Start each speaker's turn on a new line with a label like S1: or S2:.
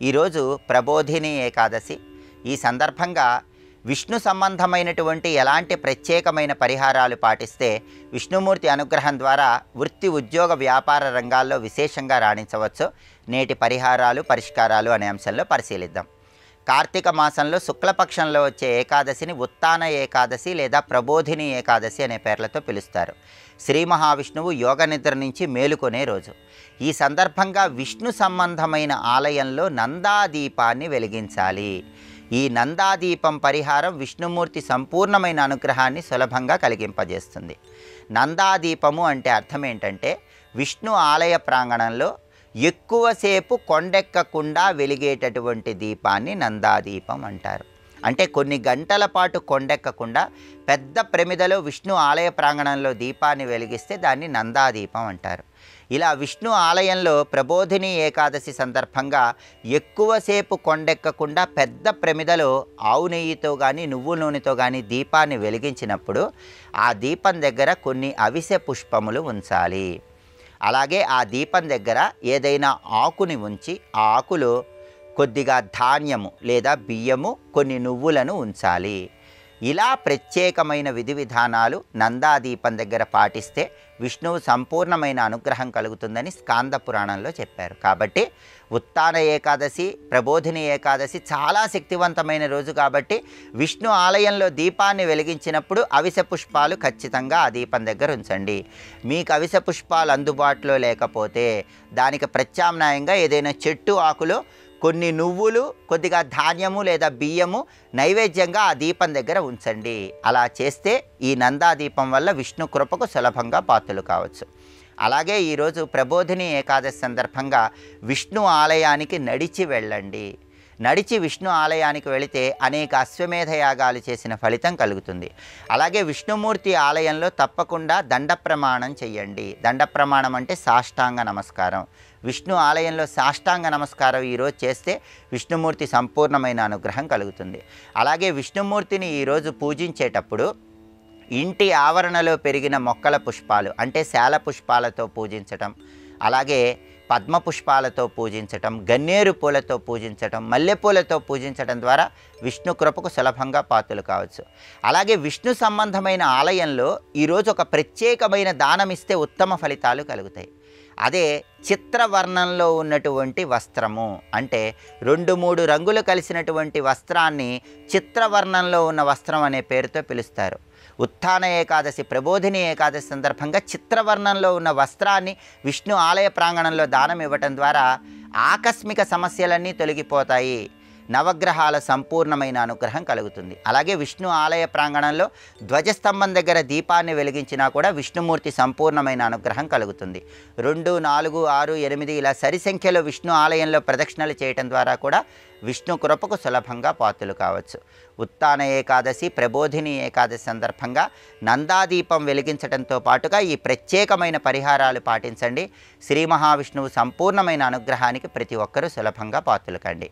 S1: ఈరోజు ప్రబోధిని ఏకాదశి. ఈ సందర్భంగా విష్ణు సంబంధమైనటువంటి ఎలాంటి ప్రత్యేకమైన పరిహారాలు పాటిస్తే విష్ణుమూర్తి అనుగ్రహం ద్వారా వృత్తి, ఉద్యోగ, వ్యాపార రంగాల్లో విశేషంగా రాణించవచ్చో నేటి పరిహారాలు, పరిష్కారాలు అనే అంశంలో పరిశీలిద్దాం. కార్తీక మాసంలో శుక్లపక్షంలో వచ్చే ఏకాదశిని ఉత్తాన ఏకాదశి లేదా ప్రబోధిని ఏకాదశి అనే పేర్లతో పిలుస్తారు. శ్రీ మహావిష్ణువు యోగ నిద్ర నుంచి మేలుకొనే రోజు. ఈ సందర్భంగా విష్ణు సంబంధమైన ఆలయంలో నందాదీపాన్ని వెలిగించాలి. ఈ నందాదీపం పరిహారం విష్ణుమూర్తి సంపూర్ణమైన అనుగ్రహాన్ని సులభంగా కలిగింపజేస్తుంది. నందాదీపము అంటే అర్థం ఏంటంటే విష్ణు ఆలయ ప్రాంగణంలో ఎక్కువసేపు కొండెక్కకుండా వెలిగేటటువంటి దీపాన్ని నందాదీపం అంటారు. అంటే కొన్ని గంటల పాటు కొండెక్కకుండా పెద్ద ప్రమిదలో విష్ణు ఆలయ ప్రాంగణంలో దీపాన్ని వెలిగిస్తే దాన్ని నందాదీపం అంటారు. ఇలా విష్ణు ఆలయంలో ప్రబోధిని ఏకాదశి సందర్భంగా ఎక్కువసేపు కొండెక్కకుండా పెద్ద ప్రమిదలో ఆవు నెయ్యితో కానీ నువ్వుల నూనెతో కానీ దీపాన్ని వెలిగించినప్పుడు ఆ దీపం దగ్గర కొన్ని అవిసె పుష్పములు ఉంచాలి. అలాగే ఆ దీపం దగ్గర ఏదైనా ఆకుని ఉంచి ఆ ఆకులో కొద్దిగా ధాన్యము లేదా బియ్యము, కొన్ని నువ్వులను ఉంచాలి. ఇలా ప్రత్యేకమైన విధి విధానాలు నందాదీపం దగ్గర పాటిస్తే విష్ణువు సంపూర్ణమైన అనుగ్రహం కలుగుతుందని స్కాంద పురాణంలో చెప్పారు. కాబట్టి ఉత్తాన ఏకాదశి, ప్రబోధిని ఏకాదశి చాలా శక్తివంతమైన రోజు. కాబట్టి విష్ణు ఆలయంలో దీపాన్ని వెలిగించినప్పుడు అవిసె పుష్పాలు ఖచ్చితంగా ఆ దీపం దగ్గర ఉంచండి. మీకు అవిసె పుష్పాలు అందుబాటులో లేకపోతే దానికి ప్రత్యామ్నాయంగా ఏదైనా చెట్టు ఆకులో కొన్ని నువ్వులు, కొద్దిగా ధాన్యము లేదా బియ్యము నైవేద్యంగా ఆ దీపం దగ్గర ఉంచండి. అలా చేస్తే ఈ నందాదీపం వల్ల విష్ణు కృపకు సులభంగా పాత్రలు కావచ్చు. అలాగే ఈరోజు ప్రబోధిని ఏకాదశి సందర్భంగా విష్ణు ఆలయానికి నడిచి వెళ్ళండి. నడిచి విష్ణు ఆలయానికి వెళితే అనేక అశ్వమేధ యాగాలు చేసిన ఫలితం కలుగుతుంది. అలాగే విష్ణుమూర్తి ఆలయంలో తప్పకుండా దండ ప్రమాణం చెయ్యండి. దండ ప్రమాణం అంటే సాష్టాంగ నమస్కారం. విష్ణు ఆలయంలో సాష్టాంగ నమస్కారం ఈరోజు చేస్తే విష్ణుమూర్తి సంపూర్ణమైన అనుగ్రహం కలుగుతుంది. అలాగే విష్ణుమూర్తిని ఈరోజు పూజించేటప్పుడు ఇంటి ఆవరణలో పెరిగిన మొక్కల పుష్పాలు అంటే శాల పుష్పాలతో పూజించటం, అలాగే పద్మ పుష్పాలతో పూజించటం, గన్నేరు పూలతో పూజించటం, మల్లెపూలతో పూజించటం ద్వారా విష్ణు కృపకు సులభంగా పాత్రలు కావచ్చు. అలాగే విష్ణు సంబంధమైన ఆలయంలో ఈరోజు ఒక ప్రత్యేకమైన దానం ఇస్తే ఉత్తమ ఫలితాలు కలుగుతాయి. అదే చిత్రవర్ణంలో ఉన్నటువంటి వస్త్రము. అంటే 2-3 రంగులు కలిసినటువంటి వస్త్రాన్ని చిత్రవర్ణంలో ఉన్న వస్త్రం అనే పేరుతో పిలుస్తారు. ఉత్థాన ఏకాదశి, ప్రబోధిని ఏకాదశి సందర్భంగా చిత్రవర్ణంలో ఉన్న వస్త్రాన్ని విష్ణు ఆలయ ప్రాంగణంలో దానం ఇవ్వటం ద్వారా ఆకస్మిక సమస్యలన్నీ తొలగిపోతాయి. నవగ్రహాల సంపూర్ణమైన అనుగ్రహం కలుగుతుంది. అలాగే విష్ణు ఆలయ ప్రాంగణంలో ధ్వజస్తంభం దగ్గర దీపాన్ని వెలిగించినా కూడా విష్ణుమూర్తి సంపూర్ణమైన అనుగ్రహం కలుగుతుంది. 2, 4, 6, 8 ఇలా సరి సంఖ్యలో విష్ణు ఆలయంలో ప్రదక్షిణలు చేయటం ద్వారా కూడా విష్ణు కృపకు సులభంగా పాత్రలు కావచ్చు. ఉత్తాన ఏకాదశి, ప్రబోధిని ఏకాదశి సందర్భంగా నందాదీపం వెలిగించడంతో పాటుగా ఈ ప్రత్యేకమైన పరిహారాలు పాటించండి. శ్రీ మహావిష్ణువు సంపూర్ణమైన అనుగ్రహానికి ప్రతి ఒక్కరూ సులభంగా పాత్రలు కండి.